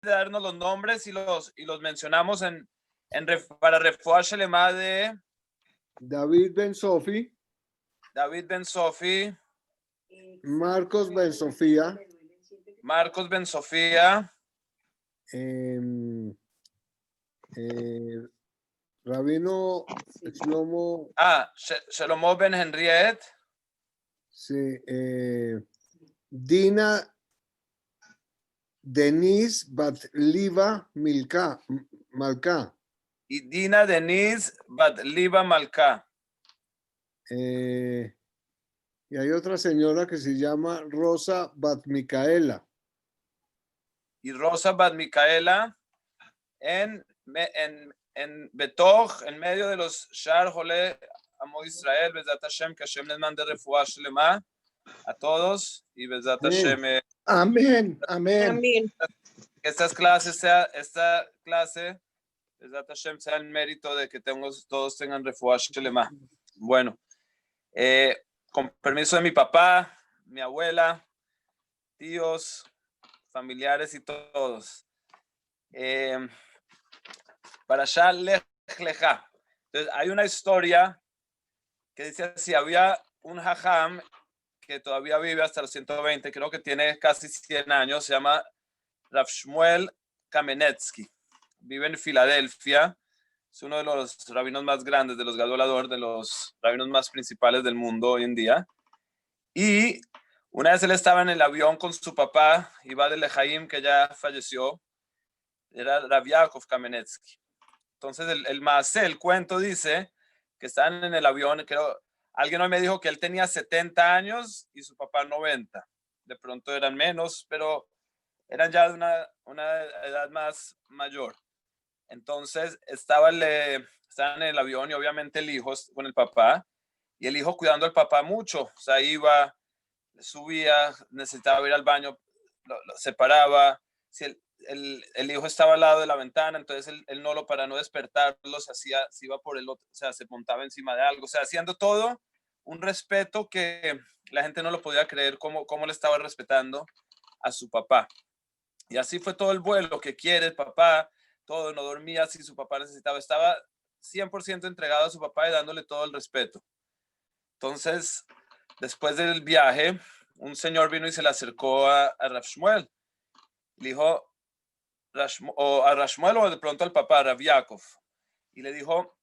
darnos los nombres y los mencionamos para Refuah Shelema de David Ben Sofi, David Ben Sofi, Marcos Ben Sofía, Marcos Ben Sofía, Rabino Shlomo, Shelomo Ben Henriette, sí, Dina Denise Bat Liva Malka, y Dina Denise Bat Liva Malka. Y hay otra señora que se llama Rosa Bat Micaela. Y Rosa Bat Micaela en Betoch, en medio de los Shar Jole Amo Israel, Bezat Hashem, que Hashem les mande refuah shlema a todos y Bezat Hashem. Amén, amén. Amén. Que esta clase, Bezat Hashem, sea el mérito de que todos tengan refuah shlema. Bueno, con permiso de mi papá, mi abuela, tíos, familiares y todos. Para Shah Lech Lecha. Entonces, hay una historia que dice así: había un hajam que todavía vive hasta los 120, creo que tiene casi 100 años, se llama Rav Shmuel Kamenetsky. Vive en Filadelfia, es uno de los rabinos más grandes, de los gadolador, de los rabinos más principales del mundo hoy en día. Y una vez él estaba en el avión con su papá, Iba de Lejaim, que ya falleció, era Rav Yaakov Kamenetsky. Entonces el cuento dice que están en el avión, creo, alguien hoy me dijo que él tenía 70 años y su papá 90. De pronto eran menos, pero eran ya de una edad más mayor. Entonces estaban en el avión y obviamente el hijo con el papá, y el hijo cuidando al papá mucho. O sea, iba, subía, necesitaba ir al baño, se paraba. Si el hijo estaba al lado de la ventana, entonces él no para no despertarlo, se iba por el otro, o sea, se montaba encima de algo, o sea, haciendo todo un respeto que la gente no lo podía creer cómo le estaba respetando a su papá. Y así fue todo el vuelo, que quiere el papá, todo, no dormía si su papá necesitaba, estaba 100% entregado a su papá y dándole todo el respeto. Entonces, después del viaje, un señor vino y se le acercó a Rav Shmuel. Le dijo, a Rav Shmuel o de pronto al papá, Rav Yaakov, y le dijo,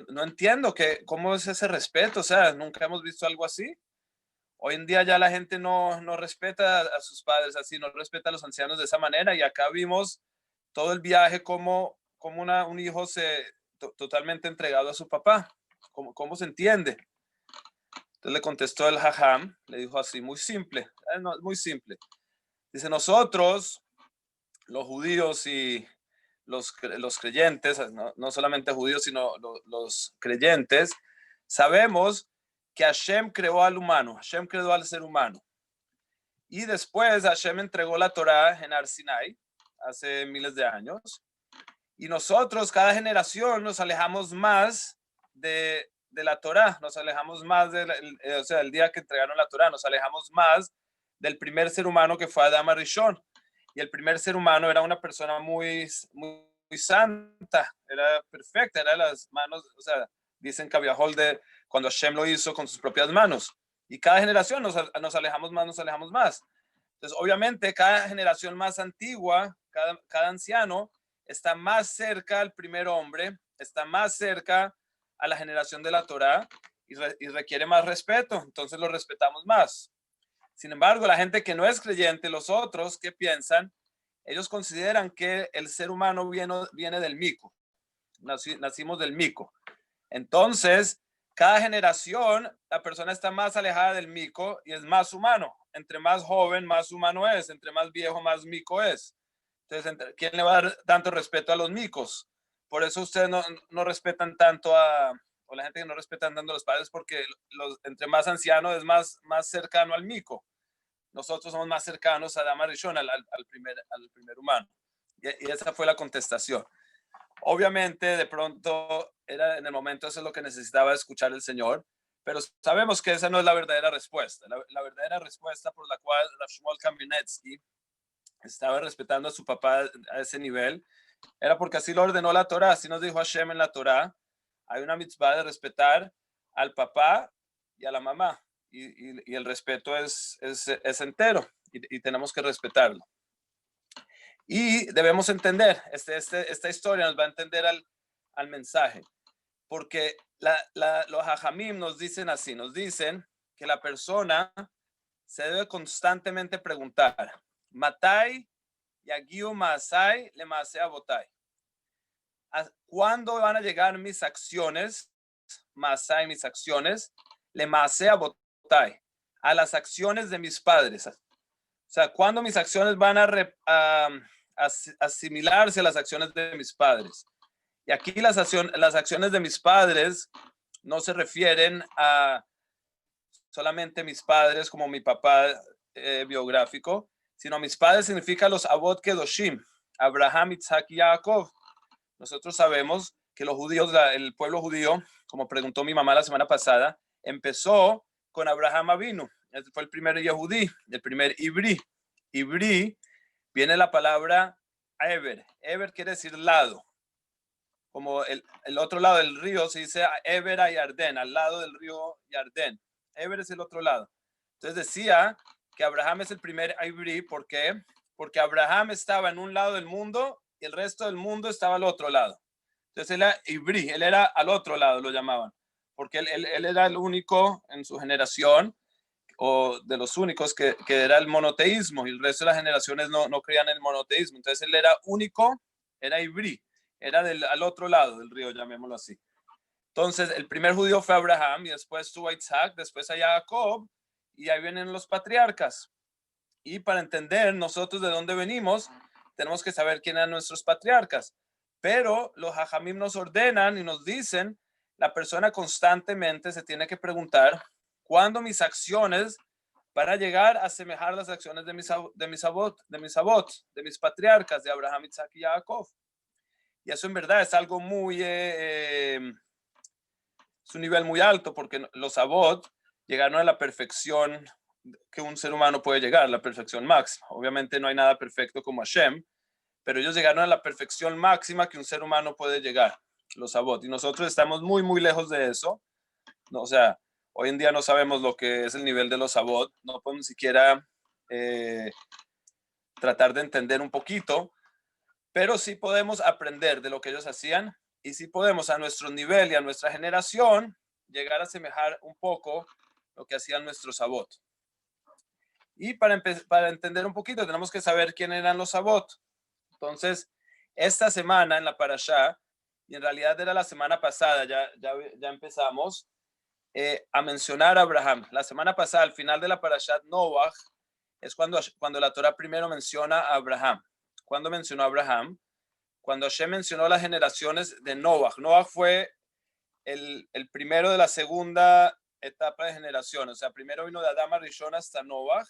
no entiendo cómo es ese respeto, o sea, nunca hemos visto algo así. Hoy en día ya la gente no respeta a sus padres así, no respeta a los ancianos de esa manera, y acá vimos todo el viaje como un hijo totalmente entregado a su papá. ¿Cómo se entiende? Entonces le contestó el hajam, le dijo así, muy simple, muy simple. Dice, nosotros, los judíos y los creyentes, no solamente judíos, sino los creyentes, sabemos que Hashem creó al humano, Hashem creó al ser humano. Y después Hashem entregó la Torá en Har Sinai, hace miles de años. Y nosotros, cada generación, nos alejamos más de la Torá, nos alejamos más o sea, el día que entregaron la Torá, nos alejamos más del primer ser humano que fue Adam Rishon. Y el primer ser humano era una persona muy, muy, muy santa, era perfecta, era las manos, o sea, dicen Kaviahol de cuando Hashem lo hizo con sus propias manos. Y cada generación nos alejamos más. Entonces, obviamente, cada generación más antigua, cada anciano, está más cerca al primer hombre, está más cerca a la generación de la Torá y requiere más respeto, entonces lo respetamos más. Sin embargo, la gente que no es creyente, los otros que piensan, ellos consideran que el ser humano viene del mico, nacimos del mico. Entonces, cada generación, la persona está más alejada del mico y es más humano. Entre más joven, más humano es. Entre más viejo, más mico es. Entonces, ¿quién le va a dar tanto respeto a los micos? Por eso ustedes no respetan tanto o la gente que no respetan tanto a los padres, porque entre más anciano es más cercano al mico. Nosotros somos más cercanos a Adam Rishon, al primer humano. Y esa fue la contestación. Obviamente, de pronto, era en el momento eso es lo que necesitaba escuchar el Señor, pero sabemos que esa no es la verdadera respuesta. La verdadera respuesta por la cual Rav Shmuel Kamenetsky estaba respetando a su papá a ese nivel, era porque así lo ordenó la Torá, así nos dijo Hashem en la Torá. Hay una mitzvah de respetar al papá y a la mamá, y el respeto es entero, y tenemos que respetarlo. Y debemos entender, esta historia nos va a entender al mensaje, porque los hajamim nos dicen así, nos dicen que la persona se debe constantemente preguntar, Matai yagiu maasai le maaseh abotai. ¿Cuándo van a llegar mis acciones, maasai, mis acciones, le maaseh abotai, a las acciones de mis padres? O sea, ¿cuándo mis acciones van a asimilarse a las acciones de mis padres? Y aquí las acciones de mis padres no se refieren a solamente mis padres como mi papá biográfico, sino mis padres significa los Avot Kedoshim, Abraham, Isaac y Jacob. Nosotros sabemos que los judíos, el pueblo judío, como preguntó mi mamá la semana pasada, empezó con Abraham Avinu. Este fue el primer Yehudí, el primer Ibrí. Ibrí viene la palabra Eber. Eber quiere decir lado. Como el otro lado del río se dice Eber a Yardén, al lado del río Yardén. Eber es el otro lado. Entonces decía que Abraham es el primer Ibrí. ¿Por qué? Porque Abraham estaba en un lado del mundo y el resto del mundo estaba al otro lado. Entonces él era Ibrí, él era al otro lado, lo llamaban, porque él era el único en su generación, o de los únicos que era el monoteísmo, y el resto de las generaciones no creían en el monoteísmo. Entonces él era único, era Ibrí, era al otro lado del río, llamémoslo así. Entonces el primer judío fue Abraham, y después tuvo a Isaac, después a Jacob, y ahí vienen los patriarcas. Y para entender nosotros de dónde venimos, tenemos que saber quién eran nuestros patriarcas. Pero los hajamim nos ordenan y nos dicen, la persona constantemente se tiene que preguntar, ¿cuándo mis acciones van a llegar a asemejar las acciones de mis patriarcas, de Abraham, Isaac y Jacob? Y eso en verdad es algo muy, es un nivel muy alto, porque los avot llegaron a la perfección que un ser humano puede llegar, la perfección máxima. Obviamente no hay nada perfecto como Hashem, pero ellos llegaron a la perfección máxima que un ser humano puede llegar, los avot. Y nosotros estamos muy, muy lejos de eso. No, o sea, hoy en día no sabemos lo que es el nivel de los avot, no podemos siquiera tratar de entender un poquito, pero sí podemos aprender de lo que ellos hacían, y sí podemos a nuestro nivel y a nuestra generación llegar a asemejar un poco lo que hacían nuestros avot. Y para entender un poquito tenemos que saber quién eran los avot. Entonces, esta semana en la parashá, y en realidad era la semana pasada, ya empezamos a mencionar a Abraham. La semana pasada, al final de la parashá Noach, es cuando la Torah primero menciona a Abraham. ¿Cuándo mencionó a Abraham? Cuando Hashem mencionó las generaciones de Noach. Noach fue el primero de la segunda etapa de generación. O sea, primero vino de Adán Rishon hasta Noach.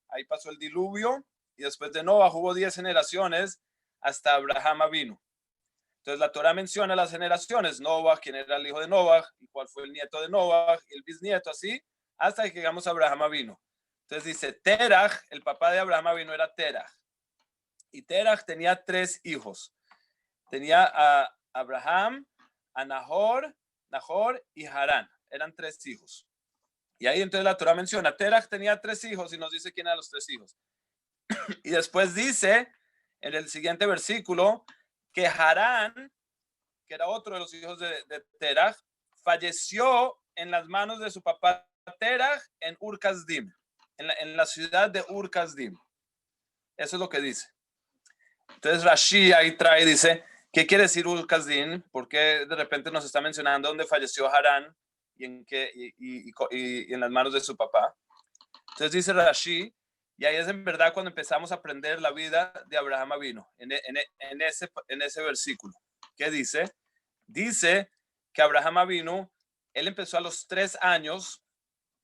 Ahí pasó el diluvio, y después de Noach hubo 10 generaciones hasta Abraham vino. Entonces la Torah menciona las generaciones, Noach, quién era el hijo de Noach, y cuál fue el nieto de Noach, y el bisnieto, así, hasta que llegamos a Abraham vino. Entonces dice, Terach, el papá de Abraham vino era Terach. Y Terach tenía 3 hijos. Tenía a Abraham, a Nahor y Harán. Eran 3 hijos. Y ahí entonces la Torah menciona, Terach tenía 3 hijos, y nos dice quién eran los 3 hijos. Y después dice, en el siguiente versículo, que Harán, que era otro de los hijos de Terach, falleció en las manos de su papá Terach en Ur-Kasdim, en la ciudad de Ur-Kasdim. Eso es lo que dice. Entonces Rashi ahí trae, dice, ¿qué quiere decir Ur-Kasdim? ¿Por qué de repente nos está mencionando dónde falleció Harán y en las manos de su papá? Entonces dice Rashi, y ahí es en verdad cuando empezamos a aprender la vida de Abraham Avinu, en ese versículo. ¿Qué dice? Dice que Abraham Avinu, él empezó a los 3 años,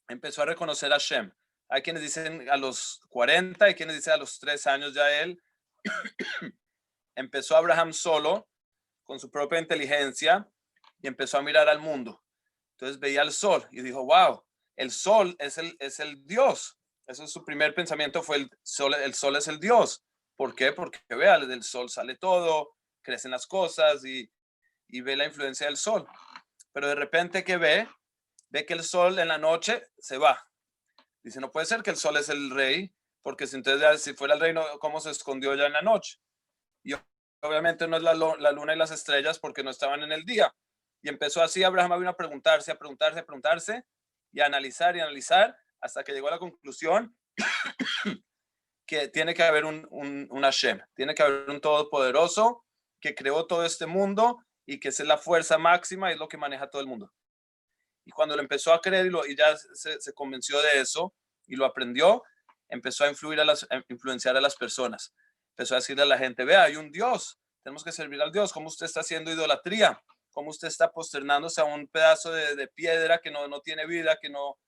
empezó a reconocer a Hashem. Hay quienes dicen a los 40, hay quienes dicen a los 3 años ya él. Empezó Abraham solo, con su propia inteligencia, y empezó a mirar al mundo. Entonces veía el sol y dijo, wow, el sol es el Dios. Eso es su primer pensamiento, fue el sol es el Dios. ¿Por qué? Porque vea, del sol sale todo, crecen las cosas y ve la influencia del sol. Pero de repente que ve que el sol en la noche se va. Dice, no puede ser que el sol es el rey, porque si entonces si fuera el rey, ¿cómo se escondió ya en la noche? Y obviamente no es la luna y las estrellas porque no estaban en el día. Y empezó así Abraham a preguntarse y a analizar hasta que llegó a la conclusión que tiene que haber un Hashem, tiene que haber un todopoderoso que creó todo este mundo y que es la fuerza máxima y es lo que maneja todo el mundo. Y cuando lo empezó a creer y ya se convenció de eso y lo aprendió, empezó a influenciar a las personas. Empezó a decirle a la gente, vea, hay un Dios, tenemos que servir al Dios, cómo usted está haciendo idolatría, cómo usted está posternándose a un pedazo de piedra que no tiene vida, que no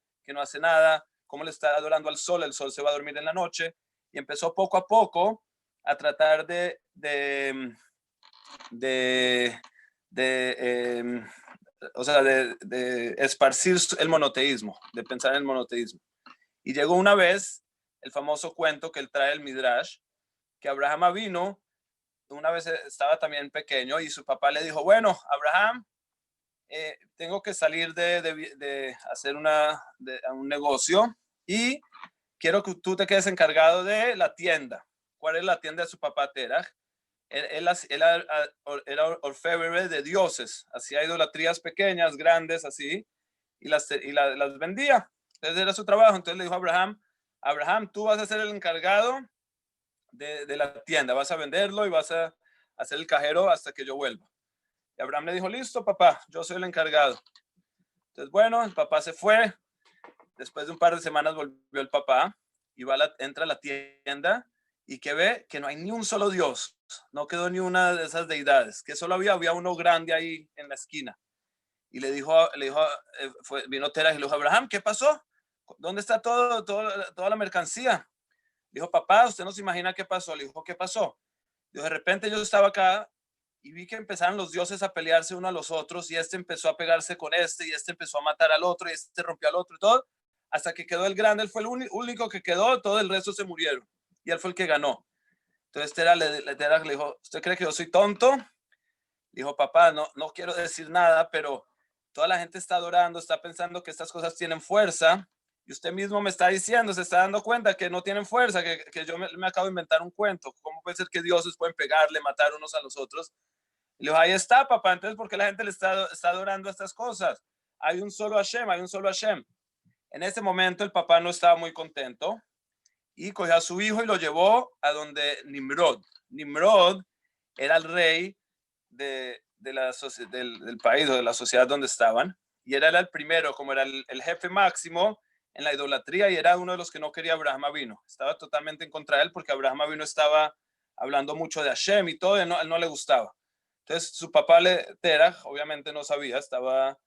hace nada, cómo le está adorando al sol, el sol se va a dormir en la noche. Y empezó poco a poco a tratar de esparcir el monoteísmo, de pensar en el monoteísmo. Y llegó una vez el famoso cuento que él trae el Midrash, que Abraham vino, una vez estaba también pequeño y su papá le dijo, bueno, Abraham, tengo que salir de hacer un negocio y quiero que tú te quedes encargado de la tienda. ¿Cuál es la tienda de su papá Terach? Él era orfebre de dioses, hacía idolatrías pequeñas, grandes, así, y las vendía. Entonces era su trabajo. Entonces le dijo a Abraham, Abraham, tú vas a ser el encargado de la tienda, vas a venderlo y vas a hacer el cajero hasta que yo vuelva. Y Abraham le dijo, listo, papá, yo soy el encargado. Entonces, bueno, el papá se fue. Después de un par de semanas volvió el papá y entra a la tienda y que ve que no hay ni un solo Dios, no quedó ni una de esas deidades, que solo había uno grande ahí en la esquina. Y vino Terach y le dijo, Abraham, ¿qué pasó? ¿Dónde está toda la mercancía? Le dijo, papá, usted no se imagina qué pasó. Le dijo, ¿qué pasó? Dijo, de repente yo estaba acá y vi que empezaron los dioses a pelearse uno a los otros y este empezó a pegarse con este y este empezó a matar al otro y este rompió al otro y todo, hasta que quedó el grande. Él fue el único que quedó, todo el resto se murieron y él fue el que ganó. Entonces Terach le dijo, ¿usted cree que yo soy tonto? Dijo, papá, no quiero decir nada, pero toda la gente está adorando, está pensando que estas cosas tienen fuerza y usted mismo me está diciendo, se está dando cuenta que no tienen fuerza, que yo me acabo de inventar un cuento. ¿Cómo puede ser que dioses pueden pegarle, matar unos a los otros? Y le dijo, ahí está, papá, entonces ¿por qué la gente le está adorando a estas cosas? Hay un solo Hashem, hay un solo Hashem. En ese momento el papá no estaba muy contento y cogió a su hijo y lo llevó a donde Nimrod. Nimrod era el rey del país o de la sociedad donde estaban y era el primero, como era el jefe máximo en la idolatría y era uno de los que no quería Abraham Avinu. Estaba totalmente en contra de él porque Abraham Avinu estaba hablando mucho de Hashem y todo, él no le gustaba. Entonces su papá Terach, obviamente no sabía, estaba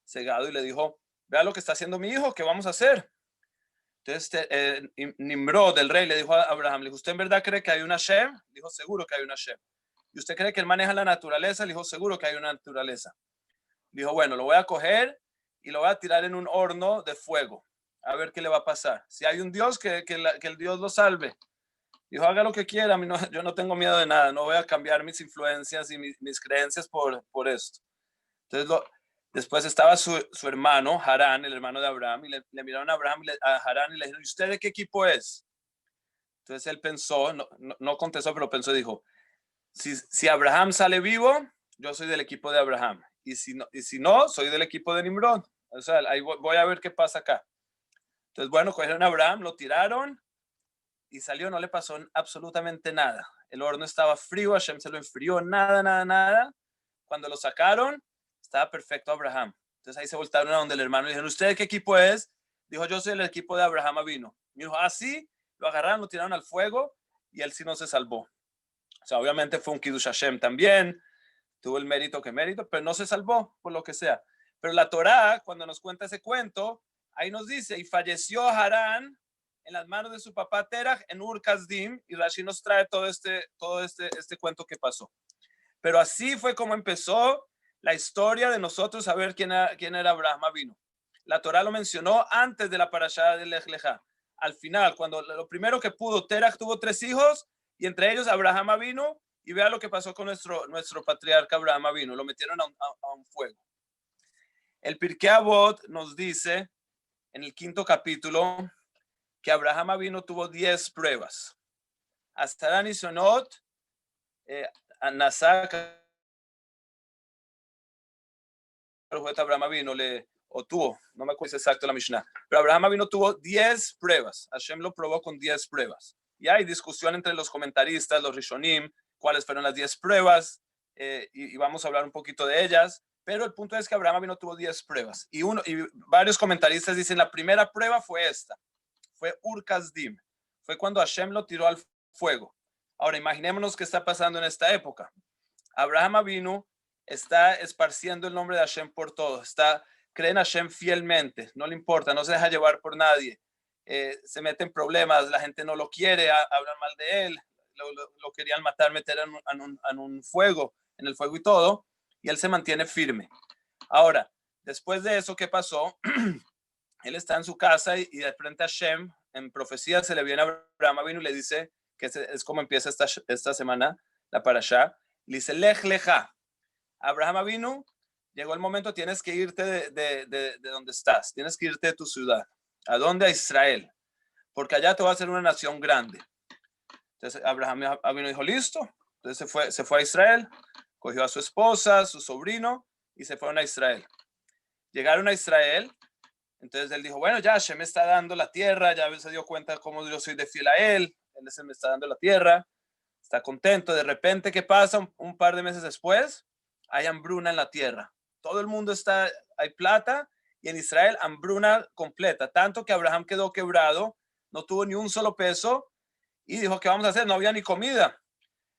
cegado y le dijo, vea lo que está haciendo mi hijo, ¿qué vamos a hacer? Entonces Nimrod, el rey, le dijo a Abraham, le dijo, ¿usted en verdad cree que hay un Hashem? Dijo, seguro que hay un Hashem. ¿Y usted cree que él maneja la naturaleza? Le dijo, seguro que hay una naturaleza. Dijo, bueno, lo voy a coger y lo voy a tirar en un horno de fuego, a ver qué le va a pasar. Si hay un Dios, que el Dios lo salve. Dijo, haga lo que quiera, yo no tengo miedo de nada, no voy a cambiar mis influencias y mis creencias por esto. Entonces, después estaba su hermano, Harán, el hermano de Abraham, y le miraron a Harán y le dijeron, ¿y usted de qué equipo es? Entonces él pensó, no contestó, pero pensó y dijo, si Abraham sale vivo, yo soy del equipo de Abraham. Y si no, soy del equipo de Nimrod. O sea, ahí voy a ver qué pasa acá. Entonces, bueno, cogieron a Abraham, lo tiraron y salió, no le pasó absolutamente nada. El horno estaba frío, Hashem se lo enfrió, nada. Cuando lo sacaron, estaba perfecto Abraham. Entonces ahí se voltaron a donde el hermano y dijeron, ¿usted qué equipo es? Dijo, yo soy el equipo de Abraham Avinu. Y dijo, sí, lo agarraron, lo tiraron al fuego y él sí no se salvó. O sea, obviamente fue un Kiddush Hashem también, tuvo el mérito, pero no se salvó por lo que sea. Pero la Torá, cuando nos cuenta ese cuento, ahí nos dice, y falleció Harán en las manos de su papá Terach en Ur Kasdim, y Rashi nos trae todo este cuento que pasó. Pero así fue como empezó la historia de nosotros saber quién era Abraham Avinu. La Torá lo mencionó antes de la parashá de Lech Lechá. al final, cuando lo primero que pudo, Terach tuvo 3 hijos y entre ellos Abraham vino, y vea lo que pasó con nuestro patriarca Abraham vino, lo metieron a un fuego. El Pirkei Avot nos dice en el 5º capítulo que Abraham vino tuvo 10 pruebas. Hasta Nisonot, Nasak, el juez Abraham vino o tuvo, no me acuerdo exacto la Mishnah, pero Abraham vino tuvo 10 pruebas. Hashem lo probó con 10 pruebas. Y hay discusión entre los comentaristas, los Rishonim, cuáles fueron las 10 pruebas, y vamos a hablar un poquito de ellas. Pero el punto es que Abraham vino tuvo 10 pruebas. Y varios comentaristas dicen la primera prueba fue esta, fue Ur Kasdim, fue cuando Hashem lo tiró al fuego. Ahora imaginémonos qué está pasando en esta época. Abraham vino está esparciendo el nombre de Hashem por todo, cree en Hashem fielmente, no le importa, no se deja llevar por nadie, se mete en problemas, la gente no lo quiere, hablan mal de él, lo querían matar, meter en un fuego, en el fuego y todo, y él se mantiene firme. Ahora, después de eso, ¿qué pasó? Él está en su casa y de frente a Hashem, en profecía, se le viene a Abraham vino y le dice, que es como empieza esta semana, la parashá, le dice, Lech Lecha. Abraham vino, llegó el momento, tienes que irte de donde estás, tienes que irte de tu ciudad. ¿A dónde? A Israel, porque allá te va a hacer una nación grande. Entonces Abraham vino y dijo, listo. Entonces se fue a Israel, cogió a su esposa, su sobrino, y se fueron a Israel. Llegaron a Israel, entonces él dijo, bueno, ya Hashem me está dando la tierra, ya se dio cuenta cómo yo soy de fiel a él se me está dando la tierra, está contento. De repente, ¿qué pasa? Un par de meses después, hay hambruna en la tierra. Todo el mundo hay plata, y en Israel hambruna completa, tanto que Abraham quedó quebrado, no tuvo ni un solo peso, y dijo, ¿qué vamos a hacer? No había ni comida.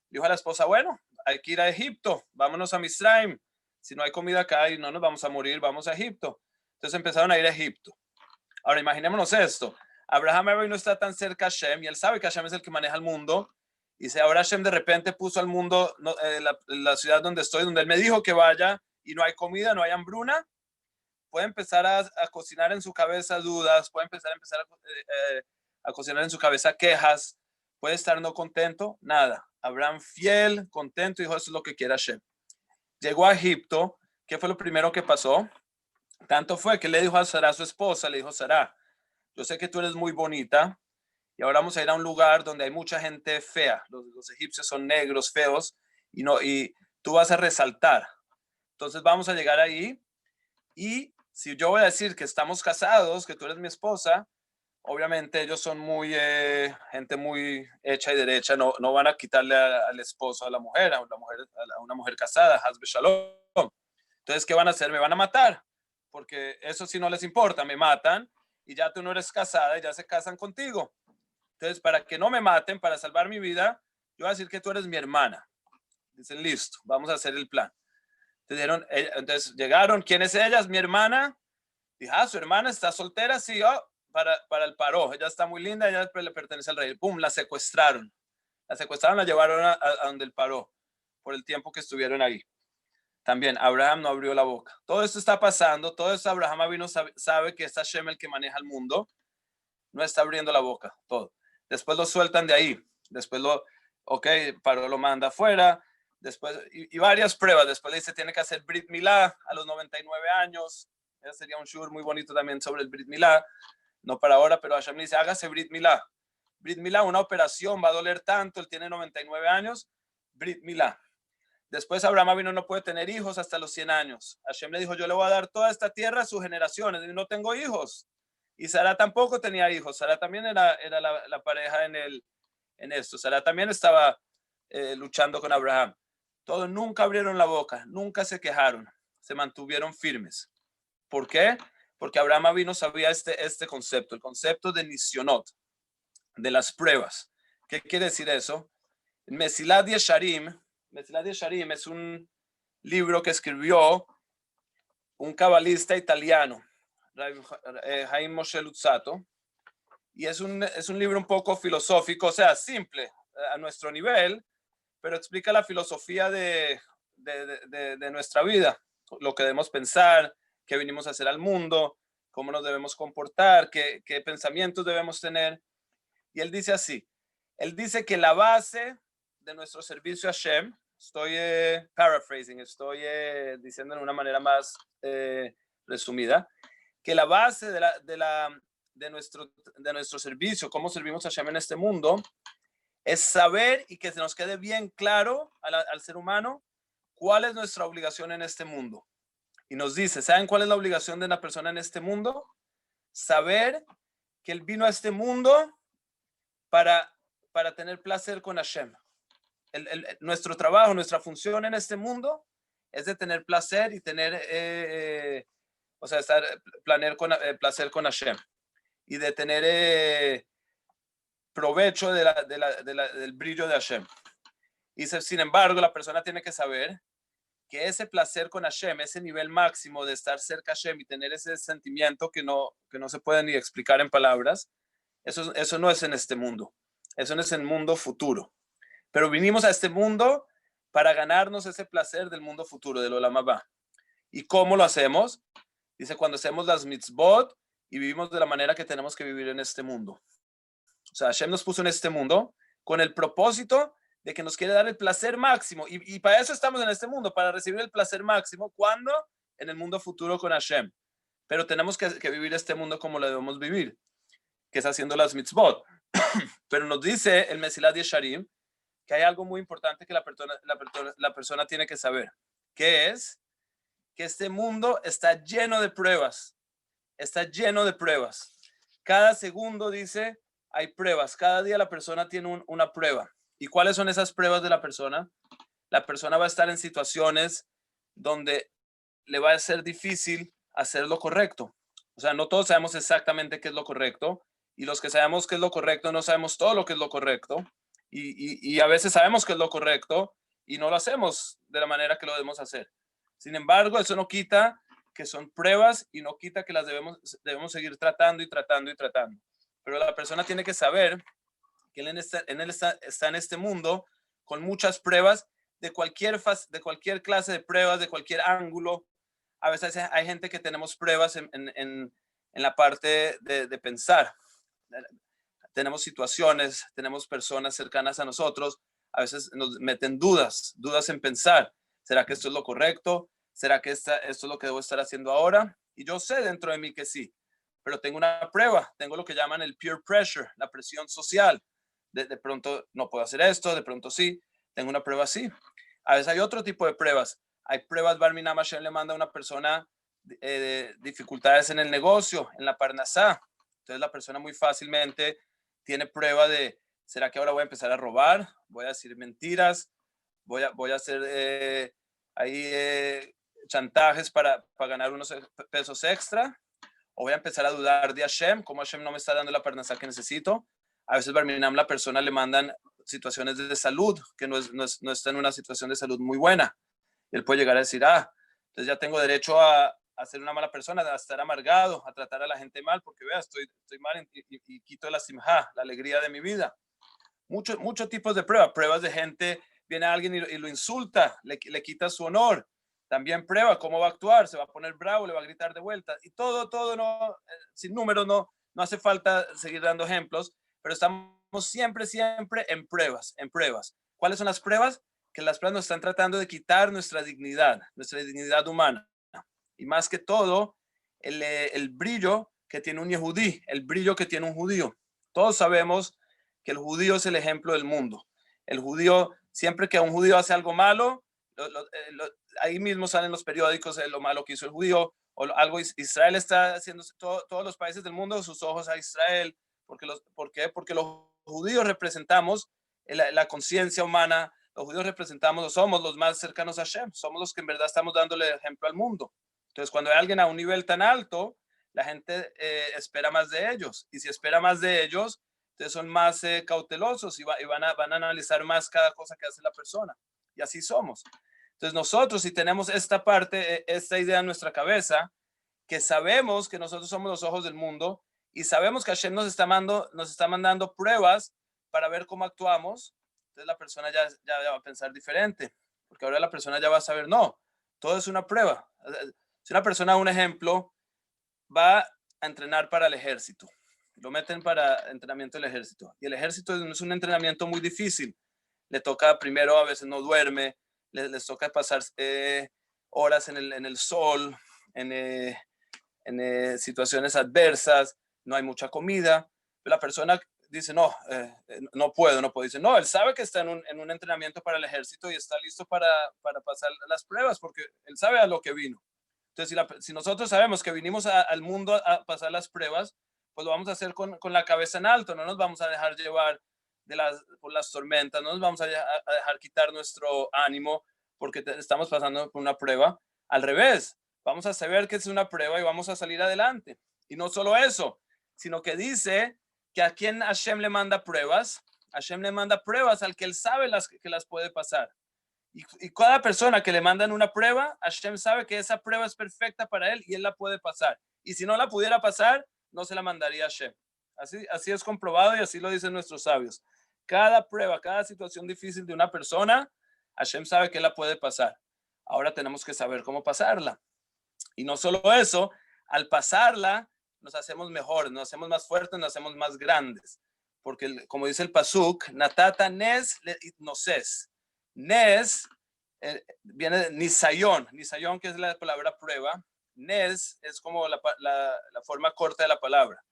Dijo a la esposa, bueno, hay que ir a Egipto, vámonos a Misraim, si no hay comida acá y no nos vamos a morir, vamos a Egipto. Entonces empezaron a ir a Egipto. Ahora imaginémonos esto, Abraham no está tan cerca a Hashem, y él sabe que Hashem es el que maneja el mundo, y si ahora Hashem de repente puso al mundo la ciudad donde estoy, donde él me dijo que vaya, y no hay comida, no hay hambruna, puede empezar a cocinar en su cabeza dudas, puede empezar a cocinar en su cabeza quejas, puede estar no contento, nada. Abraham fiel, contento, dijo, eso es lo que quiere Hashem. Llegó a Egipto, ¿qué fue lo primero que pasó? Tanto fue que le dijo a Sara, su esposa, le dijo, Sara, yo sé que tú eres muy bonita, y ahora vamos a ir a un lugar donde hay mucha gente fea. Los egipcios son negros, feos, y tú vas a resaltar. Entonces vamos a llegar ahí, y si yo voy a decir que estamos casados, que tú eres mi esposa, obviamente ellos son gente muy hecha y derecha, no van a quitarle al esposo a una mujer casada, Hazbe Shalom. Entonces, ¿qué van a hacer? Me van a matar, porque eso sí no les importa, me matan, y ya tú no eres casada y ya se casan contigo. Entonces, para que no me maten, para salvar mi vida, yo voy a decir que tú eres mi hermana. Dicen, listo, vamos a hacer el plan. Entonces llegaron, ¿quién es ella? Es mi hermana. Dije, su hermana está soltera, sí, para el paró, ella está muy linda, ella le pertenece al rey. Pum, la secuestraron, la llevaron a donde el paró, por el tiempo que estuvieron ahí. También Abraham no abrió la boca. Todo esto está pasando, todo esto Abraham sabe que es Hashem el que maneja el mundo, no está abriendo la boca, todo. Después lo sueltan de ahí, después Paró lo manda afuera, después, y varias pruebas, después le dice, tiene que hacer Brit Milá a los 99 años, ese sería un shur muy bonito también sobre el Brit Milá, no para ahora, pero Hashem le dice, hágase Brit Milá. Brit Milá, una operación, va a doler tanto, él tiene 99 años, Brit Milá. Después Abraham no puede tener hijos hasta los 100 años. Hashem le dijo, yo le voy a dar toda esta tierra a sus generaciones, y no tengo hijos. Y Sara tampoco tenía hijos, Sara también era la pareja en esto. Sara también estaba luchando con Abraham. Todos nunca abrieron la boca, nunca se quejaron, se mantuvieron firmes. ¿Por qué? Porque Abraham sabía este concepto, el concepto de nisionot, de las pruebas. ¿Qué quiere decir eso? Mesilat Yesharim es un libro que escribió un cabalista italiano, Haim Moshe Luzzatto, y es un libro un poco filosófico, o sea, simple a nuestro nivel, pero explica la filosofía de nuestra vida, lo que debemos pensar, qué vinimos a hacer al mundo, cómo nos debemos comportar, qué pensamientos debemos tener. Y él dice así, él dice que la base de nuestro servicio a Hashem, estoy paraphrasing, estoy diciendo de una manera más resumida, que la base de nuestro servicio, cómo servimos a Hashem en este mundo, es saber y que se nos quede bien claro al ser humano cuál es nuestra obligación en este mundo. Y nos dice, ¿saben cuál es la obligación de una persona en este mundo? Saber que él vino a este mundo para tener placer con Hashem. Nuestro trabajo, nuestra función en este mundo es de tener placer y tener, placer con Hashem. Y de tener provecho del brillo de Hashem. Y sin embargo, la persona tiene que saber que ese placer con Hashem, ese nivel máximo de estar cerca a Hashem y tener ese sentimiento que no se puede ni explicar en palabras, eso no es en este mundo. Eso no es en el mundo futuro. Pero vinimos a este mundo para ganarnos ese placer del mundo futuro, del Olam Haba. ¿Y cómo lo hacemos? Dice, cuando hacemos las mitzvot y vivimos de la manera que tenemos que vivir en este mundo. O sea, Hashem nos puso en este mundo con el propósito de que nos quiere dar el placer máximo. Y para eso estamos en este mundo, para recibir el placer máximo. ¿Cuándo? En el mundo futuro con Hashem. Pero tenemos que vivir este mundo como lo debemos vivir, que es haciendo las mitzvot. Pero nos dice el Mesilat Yesharim que hay algo muy importante que la persona tiene que saber, que es que este mundo está lleno de pruebas. Está lleno de pruebas. Cada segundo, dice, hay pruebas. Cada día la persona tiene una prueba. ¿Y cuáles son esas pruebas de la persona? La persona va a estar en situaciones donde le va a ser difícil hacer lo correcto. O sea, no todos sabemos exactamente qué es lo correcto. Y los que sabemos qué es lo correcto, no sabemos todo lo que es lo correcto. Y a veces sabemos qué es lo correcto y no lo hacemos de la manera que lo debemos hacer. Sin embargo, eso no quita que son pruebas y no quita que las debemos seguir tratando y tratando y tratando. Pero la persona tiene que saber que él está en este mundo con muchas pruebas de cualquier clase de pruebas, de cualquier ángulo. A veces hay gente que tenemos pruebas en la parte de pensar. Tenemos situaciones, tenemos personas cercanas a nosotros, a veces nos meten dudas en pensar. ¿Será que esto es lo correcto? ¿Será que esto es lo que debo estar haciendo ahora? Y yo sé dentro de mí que sí, pero tengo una prueba, tengo lo que llaman el peer pressure, la presión social. De pronto no puedo hacer esto, de pronto sí, tengo una prueba así. A veces hay otro tipo de pruebas. Hay pruebas, Barminan Hashem le manda a una persona dificultades en el negocio, en la parnasá. Entonces la persona muy fácilmente tiene prueba de, ¿será que ahora voy a empezar a robar? ¿Voy a decir mentiras? ¿Voy a hacer chantajes para ganar unos pesos extra? ¿O voy a empezar a dudar de Hashem? ¿Cómo Hashem no me está dando la parnasá que necesito? A veces, Barminam, la persona le mandan situaciones de salud, que no está en una situación de salud muy buena. Él puede llegar a decir, entonces ya tengo derecho a ser una mala persona, a estar amargado, a tratar a la gente mal, porque vea, estoy mal y quito la simja, la alegría de mi vida. Muchos tipos de pruebas de gente, viene alguien y lo insulta, le quita su honor. También prueba cómo va a actuar, se va a poner bravo, le va a gritar de vuelta. Y todo no, sin números, no hace falta seguir dando ejemplos, pero estamos siempre en pruebas. ¿Cuáles son las pruebas? Que las pruebas nos están tratando de quitar nuestra dignidad humana. Y más que todo, el brillo que tiene un yehudí, el brillo que tiene un judío. Todos sabemos que el judío es el ejemplo del mundo. El judío, siempre que un judío hace algo malo, ahí mismo salen los periódicos de lo malo que hizo el judío, o algo Israel está haciendo, todos los países del mundo, sus ojos a Israel. ¿Por qué? Porque los judíos representamos la conciencia humana, los judíos representamos, somos los más cercanos a Hashem, somos los que en verdad estamos dándole ejemplo al mundo. Entonces, cuando hay alguien a un nivel tan alto, la gente espera más de ellos, y si espera más de ellos, entonces son más cautelosos y van a analizar más cada cosa que hace la persona, y así somos. Entonces nosotros, si tenemos esta idea en nuestra cabeza, que sabemos que nosotros somos los ojos del mundo y sabemos que Hashem nos está mandando pruebas para ver cómo actuamos, entonces la persona ya va a pensar diferente, porque ahora la persona ya va a saber, no, todo es una prueba. Si una persona, un ejemplo, va a entrenar para el ejército. Lo meten para entrenamiento del ejército. Y el ejército es un entrenamiento muy difícil. Le toca primero, a veces no duerme, les toca pasar horas en el sol, en situaciones adversas, no hay mucha comida. La persona dice, no, no puedo. Dice, no, él sabe que está en un entrenamiento para el ejército y está listo para pasar las pruebas porque él sabe a lo que vino. Entonces, si nosotros sabemos que vinimos al mundo a pasar las pruebas, pues lo vamos a hacer con la cabeza en alto, no nos vamos a dejar llevar por las tormentas, no nos vamos a dejar quitar nuestro ánimo porque estamos pasando por una prueba. Al revés, vamos a saber que es una prueba y vamos a salir adelante. Y no solo eso, sino que dice que a quien Hashem le manda pruebas, Hashem le manda pruebas al que él sabe que las puede pasar. Y cada persona que le mandan una prueba, Hashem sabe que esa prueba es perfecta para él y él la puede pasar. Y si no la pudiera pasar, no se la mandaría a Hashem. Así es comprobado y así lo dicen nuestros sabios. Cada prueba, cada situación difícil de una persona, Hashem sabe que la puede pasar. Ahora tenemos que saber cómo pasarla. Y no solo eso, al pasarla, nos hacemos mejores, nos hacemos más fuertes, nos hacemos más grandes. Porque como dice el pasuk, natata nes le itnoses. Nes viene de nisayón, que es la palabra prueba. Nes es como la forma corta de la palabra.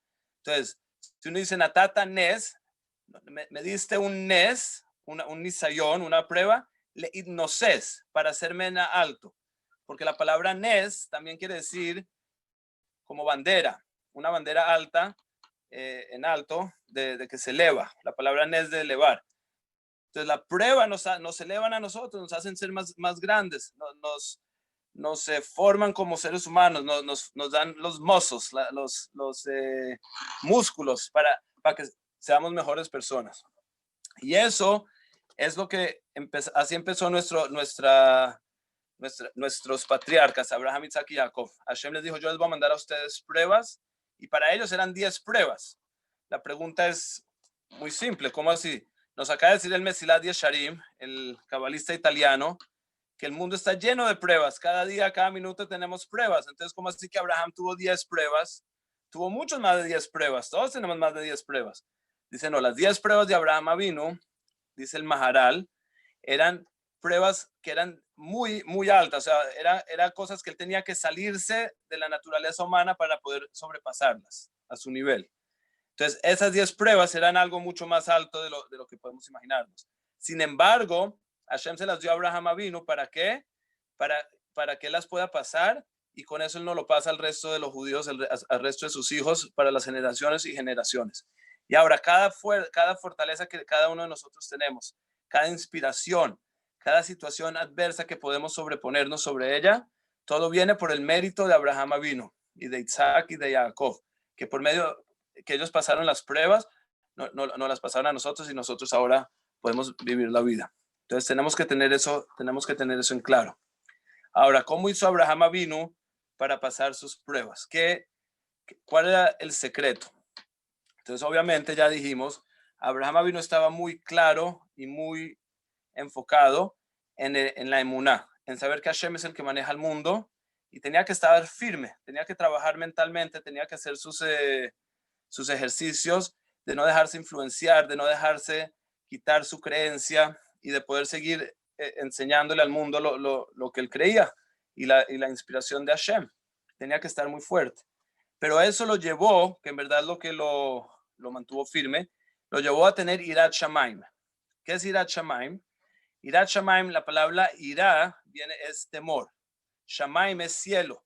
Entonces, si uno dice natata nes, me diste un nes, un nisayón, una prueba, le itnoses, para hacerme en alto. Porque la palabra nes también quiere decir como bandera, una bandera alta, en alto, de que se eleva. La palabra nes de elevar. Entonces la prueba nos elevan a nosotros, nos hacen ser más grandes, nos forman como seres humanos, nos dan los mozos, los músculos para que seamos mejores personas. Y eso es lo que así empezó nuestros patriarcas, Abraham, Isaac y Jacob. Hashem les dijo, yo les voy a mandar a ustedes pruebas, y para ellos eran 10 pruebas. La pregunta es muy simple, ¿cómo así? Nos acaba de decir el Mesilat Yesharim, el cabalista italiano, que el mundo está lleno de pruebas. Cada día, cada minuto tenemos pruebas. Entonces, ¿cómo así que Abraham tuvo 10 pruebas? Tuvo muchos más de 10 pruebas. Todos tenemos más de 10 pruebas. Dicen, no, las 10 pruebas de Abraham Avinu, dice el Maharal, eran pruebas que eran muy, muy altas. O sea, eran cosas que él tenía que salirse de la naturaleza humana para poder sobrepasarlas a su nivel. Entonces, esas 10 pruebas eran algo mucho más alto de lo que podemos imaginarnos. Sin embargo, Hashem se las dio a Abraham Avinu, ¿para qué? Para que las pueda pasar, y con eso él no lo pasa al resto de los judíos, al resto de sus hijos, para las generaciones y generaciones. Y ahora, cada fortaleza que cada uno de nosotros tenemos, cada inspiración, cada situación adversa que podemos sobreponernos sobre ella, todo viene por el mérito de Abraham Avinu y de Isaac y de Jacob, que por medio que ellos pasaron las pruebas, no las pasaron a nosotros, y nosotros ahora podemos vivir la vida. Entonces tenemos que tener eso en claro. Ahora, ¿cómo hizo Abraham Avinu para pasar sus pruebas? ¿Cuál era el secreto? Entonces, obviamente, ya dijimos, Abraham Avinu estaba muy claro y muy enfocado en la emuná, en saber que Hashem es el que maneja el mundo, y tenía que estar firme, tenía que trabajar mentalmente, tenía que hacer sus ejercicios de no dejarse influenciar, de no dejarse quitar su creencia, y de poder seguir enseñándole al mundo lo que él creía, y la inspiración de Hashem. Tenía que estar muy fuerte. Pero eso lo llevó, que en verdad lo que lo mantuvo firme, lo llevó a tener Irat Shamaim. ¿Qué es Irat Shamaim? Irat Shamaim, la palabra Ira es temor. Shamaim es cielo.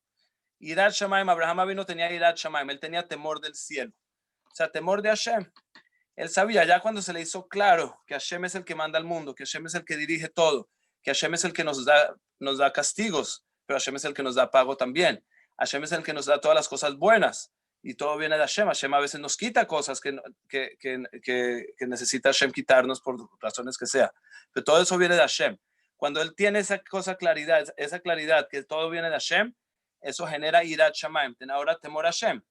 Irat Shamaim, Abraham Avinu tenía Irat Shamaim, él tenía temor del cielo. O sea, temor de Hashem. Él sabía ya cuando se le hizo claro que Hashem es el que manda al mundo, que Hashem es el que dirige todo, que Hashem es el que nos da castigos, pero Hashem es el que nos da pago también. Hashem es el que nos da todas las cosas buenas, y todo viene de Hashem. Hashem a veces nos quita cosas que necesita Hashem quitarnos por razones que sea, pero todo eso viene de Hashem. Cuando él tiene esa claridad que todo viene de Hashem, eso genera Irat Shamaim, ahora temor a Hashem.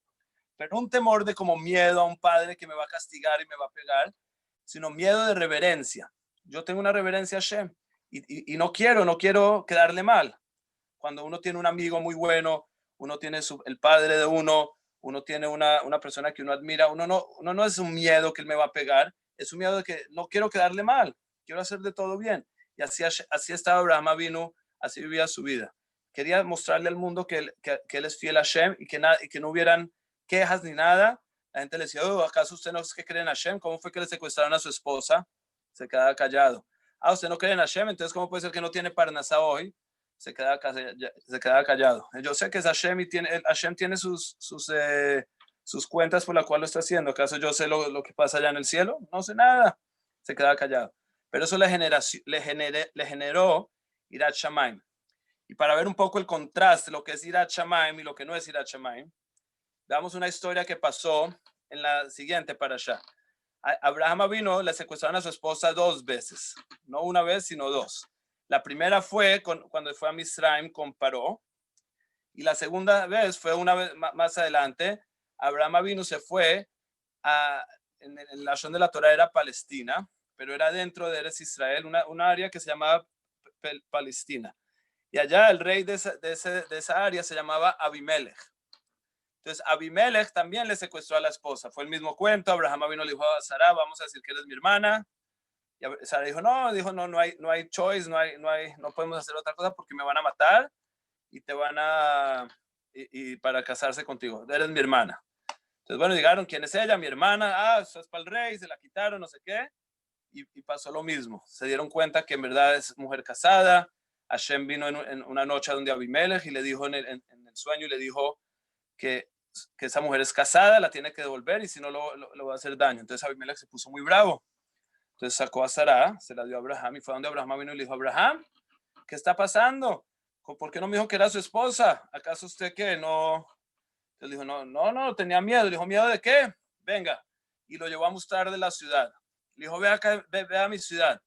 Pero un temor de como miedo a un padre que me va a castigar y me va a pegar, sino miedo de reverencia. Yo tengo una reverencia a Hashem, y no quiero quedarle mal. Cuando uno tiene un amigo muy bueno, uno tiene el padre de uno, uno tiene una persona que uno admira, uno no es un miedo que él me va a pegar, es un miedo de que no quiero quedarle mal, quiero hacer de todo bien. Y así estaba Abraham Avinu, así vivía su vida. Quería mostrarle al mundo que él es fiel a Hashem y que no hubieran quejas ni nada. La gente le decía, oh, ¿acaso usted no es que cree en Hashem? ¿Cómo fue que le secuestraron a su esposa? Se quedaba callado. Ah, usted no cree en Hashem, entonces ¿cómo puede ser que no tiene Parnasá hoy? Se quedaba callado. Yo sé que es Hashem y Hashem tiene sus cuentas por la cual lo está haciendo. ¿Acaso yo sé lo que pasa allá en el cielo? No sé nada. Se quedaba callado. Pero eso le generó Irat Shamayim. Y para ver un poco el contraste, lo que es Irat Shamayim y lo que no es Irat Shamayim, veamos una historia que pasó en la siguiente parashá. Abraham Avinu le secuestraron a su esposa 2 veces, no una vez, sino 2. La primera fue cuando fue a Misraim con Paró, y la segunda vez fue una vez más adelante. Abraham Avinu se fue en la zona de la Torah era Palestina, pero era dentro de Eretz Israel, una área que se llamaba Palestina. Y allá el rey de esa área se llamaba Abimelech. Entonces Abimelech también le secuestró a la esposa. Fue el mismo cuento. Abraham Avinu le dijo a Sara, vamos a decir que eres mi hermana. Y Sara dijo, no hay choice, no podemos hacer otra cosa porque me van a matar y te van y para casarse contigo. Eres mi hermana. Entonces, bueno, llegaron, ¿quién es ella? Mi hermana. Ah, eso es para el rey, se la quitaron, no sé qué. Y pasó lo mismo. Se dieron cuenta que en verdad es mujer casada. Hashem vino en una noche donde Abimelech y le dijo en el sueño y le dijo que esa mujer es casada, la tiene que devolver y si no lo va a hacer daño. Entonces Abimelech se puso muy bravo. Entonces sacó a Sara, se la dio a Abraham y fue donde Abraham vino y le dijo, Abraham, ¿qué está pasando? ¿Por qué no me dijo que era su esposa? ¿Acaso usted qué? No. Él dijo, no, tenía miedo. Le dijo, ¿miedo de qué? Venga. Y lo llevó a mostrar de la ciudad. Le dijo, ve a mi ciudad.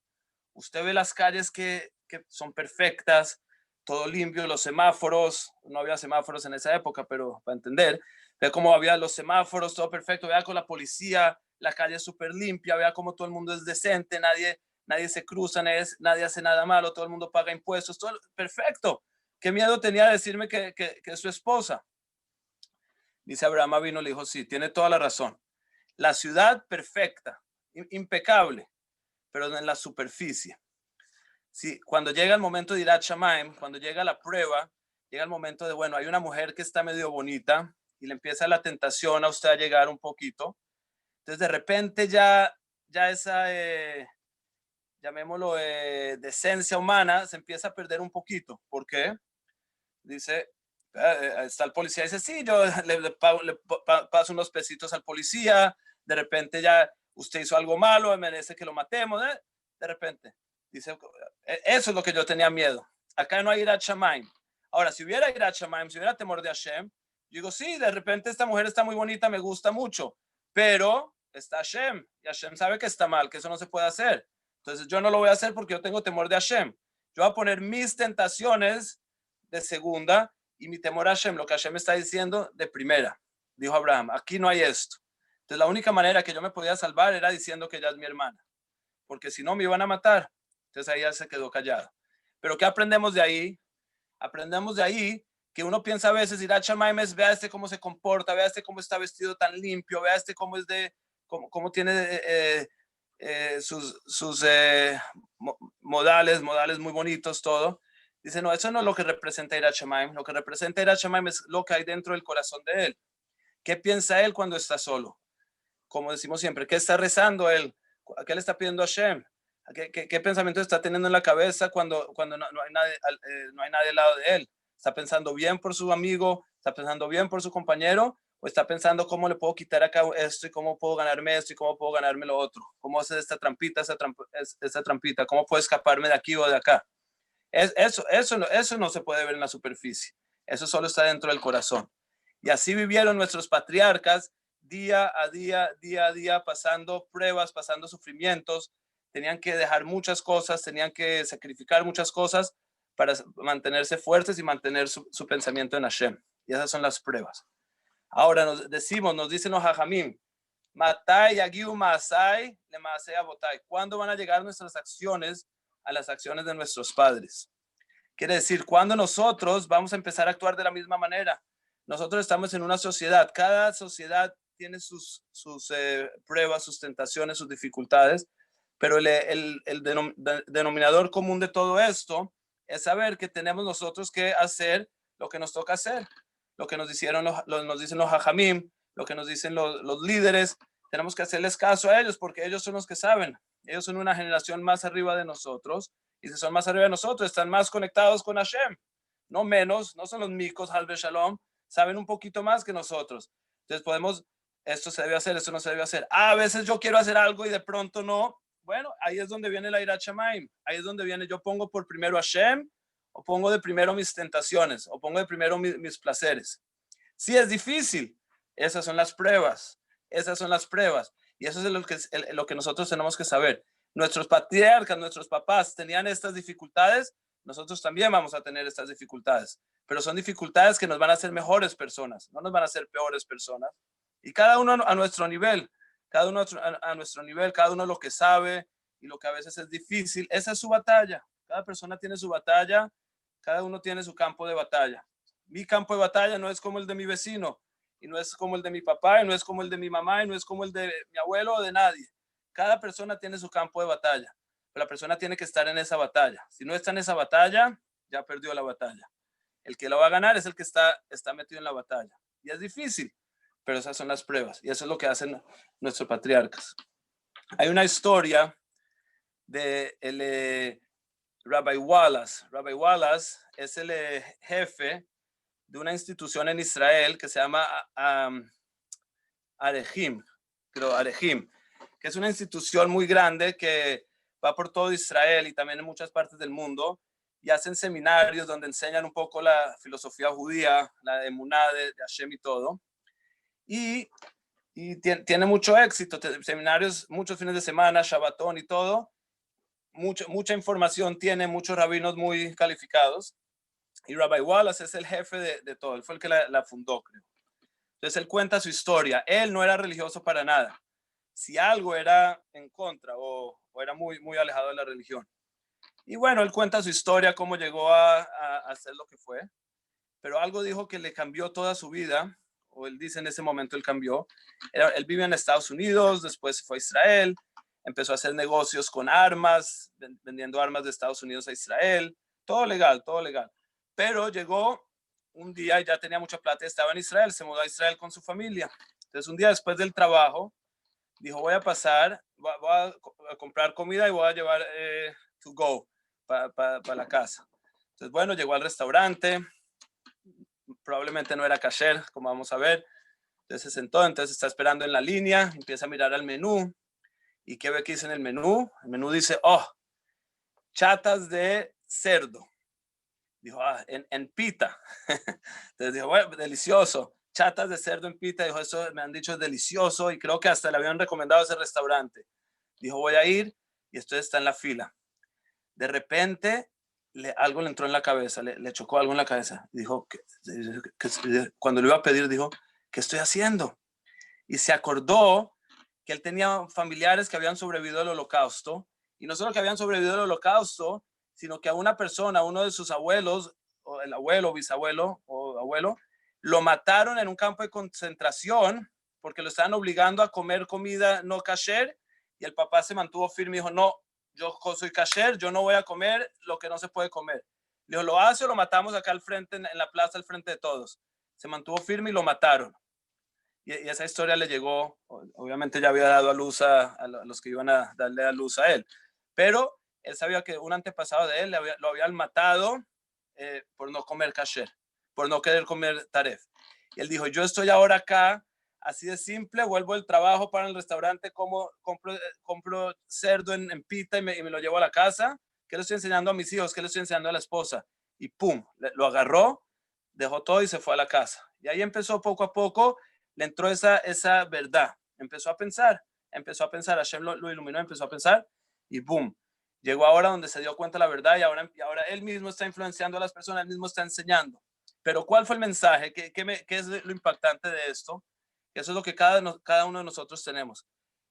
Usted ve las calles que son perfectas, todo limpio, los semáforos, no había semáforos en esa época, pero para entender, ve cómo había los semáforos, todo perfecto, vea con la policía, la calle súper limpia, vea cómo todo el mundo es decente, nadie se cruza, nadie hace nada malo, todo el mundo paga impuestos, todo perfecto. ¿Qué miedo tenía de decirme que es su esposa? Dice Abraham vino, le dijo, sí, tiene toda la razón. La ciudad perfecta, impecable, pero en la superficie. Sí, cuando llega el momento de Irat Shamayim, cuando llega la prueba, llega el momento de, bueno, hay una mujer que está medio bonita y le empieza la tentación a usted a llegar un poquito. Entonces, de repente ya esa, llamémoslo, decencia humana se empieza a perder un poquito. ¿Por qué? Dice, está el policía, dice, sí, yo le paso unos pesitos al policía, de repente ya usted hizo algo malo, merece que lo matemos, de repente. Dice, eso es lo que yo tenía miedo. Acá no hay Irat Shamayim. Ahora, si hubiera Irat Shamayim, si hubiera temor de Hashem, yo digo, sí, de repente esta mujer está muy bonita, me gusta mucho, pero está Hashem, y Hashem sabe que está mal, que eso no se puede hacer. Entonces yo no lo voy a hacer porque yo tengo temor de Hashem. Yo voy a poner mis tentaciones de segunda y mi temor a Hashem, lo que Hashem está diciendo, de primera. Dijo Abraham, aquí no hay esto. Entonces la única manera que yo me podía salvar era diciendo que ella es mi hermana, porque si no me iban a matar. Entonces ahí ya se quedó callado. Pero ¿qué aprendemos de ahí? Aprendemos de ahí que uno piensa a veces, Irat Shamayim es, vea este cómo se comporta, vea este cómo está vestido tan limpio, vea este cómo es cómo tiene sus modales muy bonitos, todo. Dice, no, eso no es lo que representa Irat Shamayim. Lo que representa Irat Shamayim es lo que hay dentro del corazón de él. ¿Qué piensa él cuando está solo? Como decimos siempre, ¿qué está rezando él? ¿A qué le está pidiendo a Hashem? ¿Qué pensamiento está teniendo en la cabeza cuando no hay nadie al lado de él? ¿Está pensando bien por su amigo? ¿Está pensando bien por su compañero? ¿O está pensando cómo le puedo quitar acá esto y cómo puedo ganarme esto y cómo puedo ganarme lo otro? ¿Cómo hacer esta trampita, esta trampita? ¿Cómo puedo escaparme de aquí o de acá? Eso no se puede ver en la superficie. Eso solo está dentro del corazón. Y así vivieron nuestros patriarcas día a día, pasando pruebas, pasando sufrimientos. Tenían que dejar muchas cosas, tenían que sacrificar muchas cosas para mantenerse fuertes y mantener su pensamiento en Hashem. Y esas son las pruebas. Ahora nos dicen los hajamim, Matai yagiu masai le masei abotai. ¿Cuándo van a llegar nuestras acciones a las acciones de nuestros padres? Quiere decir, ¿cuándo nosotros vamos a empezar a actuar de la misma manera? nosotros estamos en una sociedad, cada sociedad tiene sus pruebas, sus tentaciones, sus dificultades, pero el denominador común de todo esto es saber que tenemos nosotros que hacer lo que nos toca hacer, lo que nos dicen los hajamim, lo que nos dicen los líderes, tenemos que hacerles caso a ellos porque ellos son los que saben, ellos son una generación más arriba de nosotros, y si son más arriba de nosotros, están más conectados con Hashem, no menos, no son los micos, Halbe Shalom, saben un poquito más que nosotros. Entonces podemos, esto se debe hacer, esto no se debe hacer. A veces yo quiero hacer algo y de pronto no. Bueno, ahí es donde viene la Irat Shamayim. Ahí es donde viene, yo pongo por primero a Hashem, o pongo de primero mis tentaciones, o pongo de primero mis placeres. Sí es difícil. Esas son las pruebas. Esas son las pruebas. Y eso es lo que nosotros tenemos que saber. Nuestros patriarcas, nuestros papás tenían estas dificultades, nosotros también vamos a tener estas dificultades, pero son dificultades que nos van a hacer mejores personas, no nos van a hacer peores personas. Y cada uno a nuestro nivel, cada uno a nuestro nivel, cada uno lo que sabe y lo que a veces es difícil, esa es su batalla. Cada persona tiene su batalla, cada uno tiene su campo de batalla. Mi campo de batalla no es como el de mi vecino, y no es como el de mi papá, y no es como el de mi mamá, y no es como el de mi abuelo o de nadie. Cada persona tiene su campo de batalla. Pero la persona tiene que estar en esa batalla. Si no está en esa batalla, ya perdió la batalla. El que la va a ganar es el que está metido en la batalla. Y es difícil, pero esas son las pruebas. Y eso es lo que hacen nuestros patriarcas. Hay una historia de el Rabbi Wallace. Rabbi Wallace es el jefe de una institución en Israel que se llama Arehim, que es una institución muy grande que va por todo Israel y también en muchas partes del mundo, y hacen seminarios donde enseñan un poco la filosofía judía, la emuná de Hashem y todo. Y tiene mucho éxito, seminarios, muchos fines de semana, Shabbatón y todo. Mucha información tiene, muchos rabinos muy calificados. Y Rabbi Wallace es el jefe de todo, él fue el que la fundó, creo. Entonces él cuenta su historia. Él no era religioso para nada. Si algo era en contra o era muy, muy alejado de la religión. Y bueno, él cuenta su historia, cómo llegó a hacer lo que fue, pero algo dijo que le cambió toda su vida, o él dice en ese momento él cambió. Él vive en Estados Unidos, después se fue a Israel, empezó a hacer negocios con armas, vendiendo armas de Estados Unidos a Israel, todo legal, pero llegó un día y ya tenía mucha plata, estaba en Israel, se mudó a Israel con su familia. Entonces un día después del trabajo, dijo, voy a pasar, voy a comprar comida y voy a llevar to go para la casa. Entonces, bueno, llegó al restaurante, probablemente no era kasher, como vamos a ver. Entonces se sentó, entonces está esperando en la línea, empieza a mirar al menú. ¿Y qué ve que dice en el menú? El menú dice, oh, chatas de cerdo. Dijo, en pita. Entonces dijo, bueno, delicioso. Chatas de cerdo en pita. Dijo, eso me han dicho es delicioso y creo que hasta le habían recomendado ese restaurante. Dijo, voy a ir, y esto está en la fila. De repente, algo le entró en la cabeza, le chocó algo en la cabeza. Dijo, cuando le iba a pedir, dijo, ¿qué estoy haciendo? Y se acordó que él tenía familiares que habían sobrevivido al holocausto, y no solo que habían sobrevivido al holocausto, sino que a una persona, uno de sus abuelos, o el abuelo, bisabuelo o abuelo, lo mataron en un campo de concentración porque lo estaban obligando a comer comida no kasher, y el papá se mantuvo firme y dijo, no, yo soy kasher, yo no voy a comer lo que no se puede comer. Le dijo, ¿lo hace o lo matamos acá al frente, en la plaza, al frente de todos? Se mantuvo firme y lo mataron. Y esa historia le llegó, obviamente ya había dado a luz a los que iban a darle a luz a él, pero él sabía que un antepasado de él lo habían matado por no comer kasher, por no querer comer taref. Y él dijo, yo estoy ahora acá, así de simple, vuelvo del trabajo para el restaurante, compro cerdo en pita y me lo llevo a la casa. ¿Qué le estoy enseñando a mis hijos? ¿Qué le estoy enseñando a la esposa? Y pum, lo agarró, dejó todo y se fue a la casa. Y ahí empezó poco a poco, le entró esa verdad. Empezó a pensar, Hashem lo iluminó, empezó a pensar y boom, llegó ahora donde se dio cuenta de la verdad, y ahora él mismo está influenciando a las personas, él mismo está enseñando. Pero ¿cuál fue el mensaje? ¿Qué es lo impactante de esto? Eso es lo que cada uno de nosotros tenemos.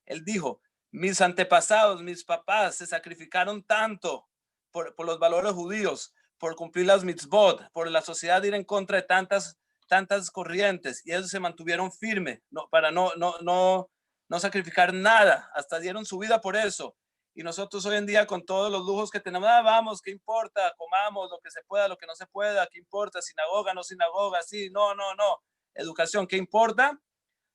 Él dijo, mis antepasados, mis papás se sacrificaron tanto por los valores judíos, por cumplir las mitzvot, por la sociedad ir en contra de tantas tantas corrientes y ellos se mantuvieron firmes para no sacrificar nada, hasta dieron su vida por eso. Y nosotros hoy en día con todos los lujos que tenemos, vamos, ¿qué importa? Comamos lo que se pueda, lo que no se pueda, ¿qué importa? Sinagoga, no sinagoga, sí, no. Educación, ¿qué importa?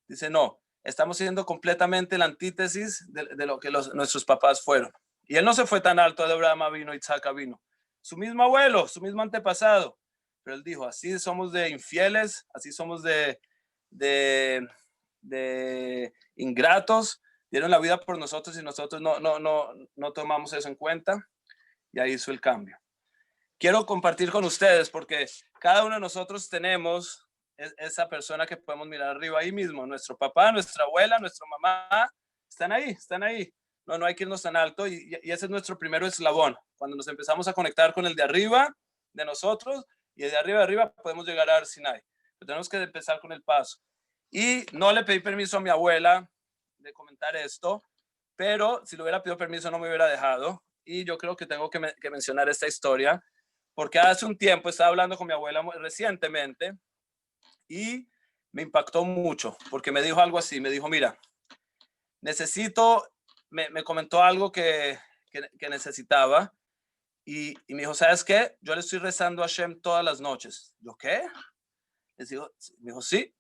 Dice, no, estamos siendo completamente la antítesis de lo que nuestros papás fueron. Y él no se fue tan alto de Abraham vino, Isaac vino. Su mismo abuelo, su mismo antepasado. Pero él dijo, así somos de infieles, así somos de ingratos, dieron la vida por nosotros y nosotros no tomamos eso en cuenta. Y ahí hizo el cambio. Quiero compartir con ustedes porque cada uno de nosotros tenemos esa persona que podemos mirar arriba ahí mismo. Nuestro papá, nuestra abuela, nuestra mamá, están ahí. No hay que irnos tan alto y ese es nuestro primer eslabón. Cuando nos empezamos a conectar con el de arriba de nosotros y de arriba podemos llegar a Sinai. Pero tenemos que empezar con el paso. Y no le pedí permiso a mi abuela de comentar esto, pero si le hubiera pedido permiso no me hubiera dejado. Y yo creo que tengo que mencionar esta historia porque hace un tiempo estaba hablando con mi abuela recientemente y me impactó mucho porque me dijo algo así, me dijo, mira, me comentó algo que necesitaba y me dijo, ¿sabes qué? Yo le estoy rezando a Hashem todas las noches. ¿Yo qué? Me dijo, sí,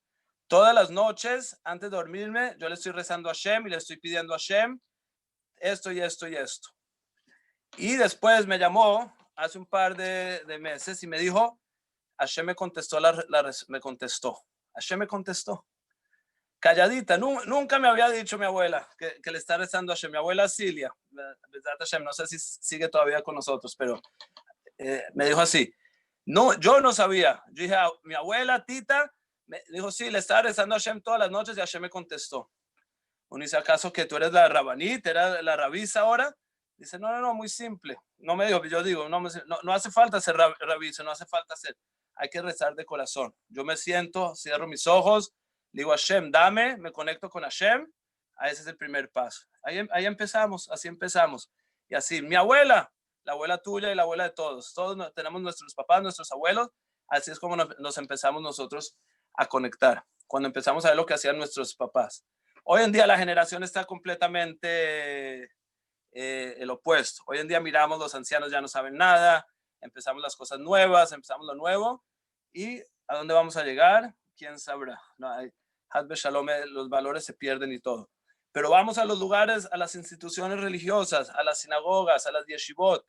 todas las noches antes de dormirme yo le estoy rezando a Hashem y le estoy pidiendo a Hashem esto y esto y esto. Y después me llamó hace un par de meses y me dijo, Hashem me contestó, Hashem me contestó. Calladita, nunca me había dicho mi abuela que le está rezando a Hashem. Mi abuela Cilia, no sé si sigue todavía con nosotros, pero me dijo así. No, yo no sabía. Yo dije, mi abuela, Tita, me dijo, sí, le estaba rezando a Hashem todas las noches y Hashem me contestó. Uno dice, ¿acaso que tú eres la rabanita, era la rabisa ahora? Dice, no, muy simple. No me dijo, yo digo, no hace falta ser rabisa, no hace falta ser. Hay que rezar de corazón. Yo me siento, cierro mis ojos, le digo a Hashem, dame, me conecto con Hashem. Ese es el primer paso. Ahí empezamos, así empezamos. Y así, mi abuela, la abuela tuya y la abuela de todos. Todos tenemos nuestros papás, nuestros abuelos. Así es como nos empezamos nosotros a conectar. Cuando empezamos a ver lo que hacían nuestros papás. Hoy en día la generación está completamente el opuesto. Hoy en día miramos, los ancianos ya no saben nada, empezamos las cosas nuevas, empezamos lo nuevo. ¿Y a dónde vamos a llegar? ¿Quién sabrá? No, Hazbe Shalom, los valores se pierden y todo. Pero vamos a los lugares, a las instituciones religiosas, a las sinagogas, a las yeshivot.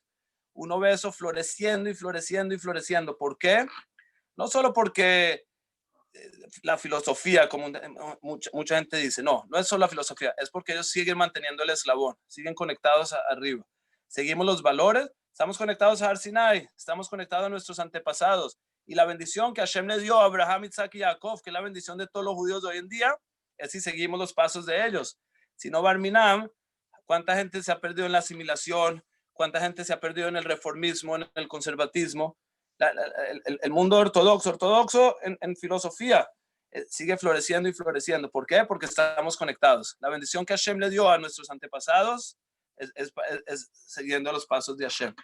Uno ve eso floreciendo y floreciendo y floreciendo. ¿Por qué? No solo porque la filosofía, como mucha gente dice, no es solo la filosofía, es porque ellos siguen manteniendo el eslabón, siguen conectados arriba, seguimos los valores, estamos conectados a Har Sinai, estamos conectados a nuestros antepasados, y la bendición que Hashem le dio a Abraham, Isaac y Jacob, que es la bendición de todos los judíos de hoy en día, es si seguimos los pasos de ellos. Si no, Barminam, ¿cuánta gente se ha perdido en la asimilación? ¿Cuánta gente se ha perdido en el reformismo, en el conservatismo? El mundo ortodoxo en filosofía sigue floreciendo y floreciendo. ¿Por qué? Porque estamos conectados. La bendición que Hashem le dio a nuestros antepasados es siguiendo los pasos de Hashem.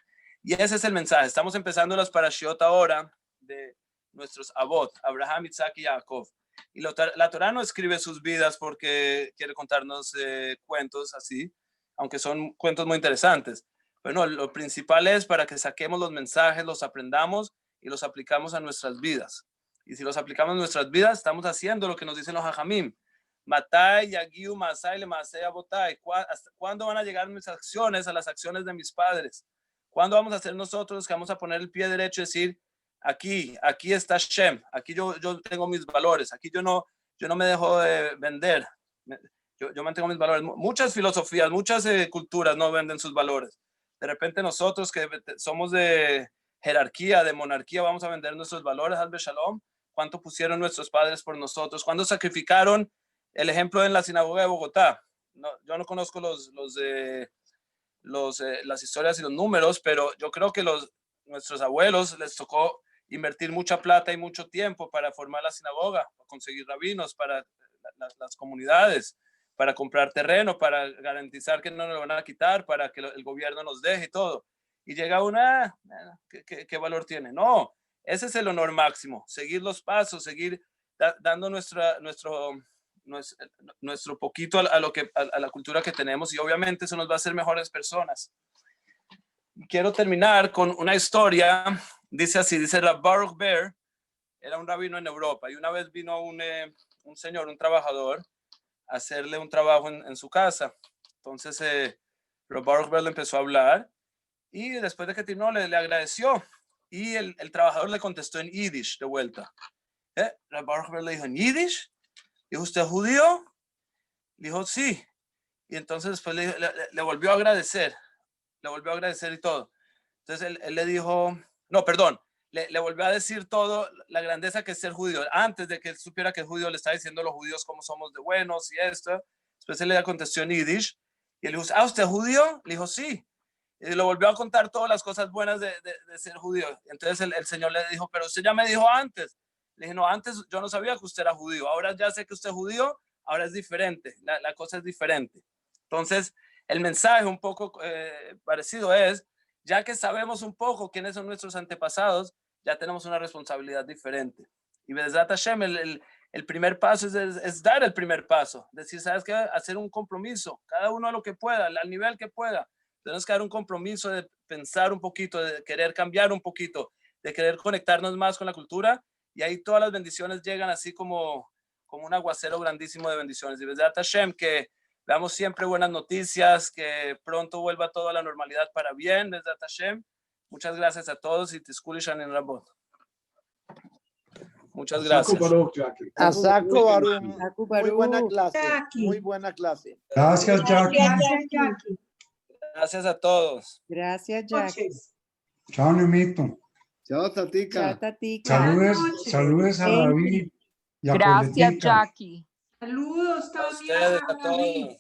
Y ese es el mensaje. Estamos empezando las parashiot ahora de nuestros avot, Abraham, Isaac y Jacob. Y la Torah no escribe sus vidas porque quiere contarnos cuentos así, aunque son cuentos muy interesantes. Bueno, lo principal es para que saquemos los mensajes, los aprendamos y los aplicamos a nuestras vidas. Y si los aplicamos a nuestras vidas, estamos haciendo lo que nos dicen los hajamim. Matai, yagiu, masai, le masai, abotai. ¿Hasta cuándo van a llegar mis acciones a las acciones de mis padres? ¿Cuándo vamos a ser nosotros que vamos a poner el pie derecho y decir, aquí está Shem, aquí yo tengo mis valores, aquí yo no me dejo de vender, yo mantengo mis valores. Muchas filosofías, muchas culturas no venden sus valores. De repente nosotros que somos de jerarquía, de monarquía, vamos a vender nuestros valores, Hazbe Shalom. ¿Cuánto pusieron nuestros padres por nosotros? ¿Cuándo sacrificaron? El ejemplo en la sinagoga de Bogotá. No, yo no conozco las historias y los números, pero yo creo que nuestros abuelos les tocó invertir mucha plata y mucho tiempo para formar la sinagoga, para conseguir rabinos, para las comunidades, para comprar terreno, para garantizar que no nos lo van a quitar, para que el gobierno nos deje y todo. Y llega una, ¿qué valor tiene? No, Ese es el honor máximo, seguir los pasos, seguir dando nuestro poquito a la cultura que tenemos, y obviamente eso nos va a hacer mejores personas. Quiero terminar con una historia, dice así, dice Rav Baruch Ber, era un rabino en Europa, y una vez vino un señor, un trabajador, a hacerle un trabajo en su casa. Entonces Rav Baruch Ber le empezó a hablar, y después de que terminó le agradeció, y el trabajador le contestó en Yiddish de vuelta. Rav Baruch Ber le dijo, ¿en Yiddish? Dijo, ¿usted es judío? Le dijo, sí. Y entonces después le volvió a agradecer. Le volvió a agradecer y todo. Entonces él le dijo, no, perdón, le volvió a decir todo, la grandeza que es ser judío. Antes de que él supiera que el judío, le estaba diciendo a los judíos cómo somos de buenos y esto. Después él le contestó en Yiddish. Y él le dijo, ¿usted es judío? Le dijo, sí. Y le volvió a contar todas las cosas buenas de ser judío. Entonces el señor le dijo, pero usted ya me dijo antes. Le dije, no, antes yo no sabía que usted era judío. Ahora ya sé que usted es judío, ahora es diferente. La cosa es diferente. Entonces, el mensaje un poco parecido es, ya que sabemos un poco quiénes son nuestros antepasados, ya tenemos una responsabilidad diferente. Y Bezrat Hashem, el primer paso es dar el primer paso. Decir, ¿sabes qué? Hacer un compromiso, cada uno a lo que pueda, al nivel que pueda. Tenemos que dar un compromiso de pensar un poquito, de querer cambiar un poquito, de querer conectarnos más con la cultura, y ahí todas las bendiciones llegan así como un aguacero grandísimo de bendiciones. Y Bezrat Hashem, que veamos siempre buenas noticias, que pronto vuelva todo a la normalidad para bien, Bezrat Hashem. Muchas gracias a todos y Tiskulishan en Rabot. Muchas gracias. Asaco Baruch. Saco Muy buena Baruch. clase. Jackie. Muy buena clase. Gracias, Jackie. Gracias, Jackie. Gracias a todos. Gracias, Jackie. Noches. Chao, Nemito. Chao, Tatica. Chao, Tatica. Saludes a David y a Gracias, Coletica. Jackie. Saludos A también. ustedes, a todos.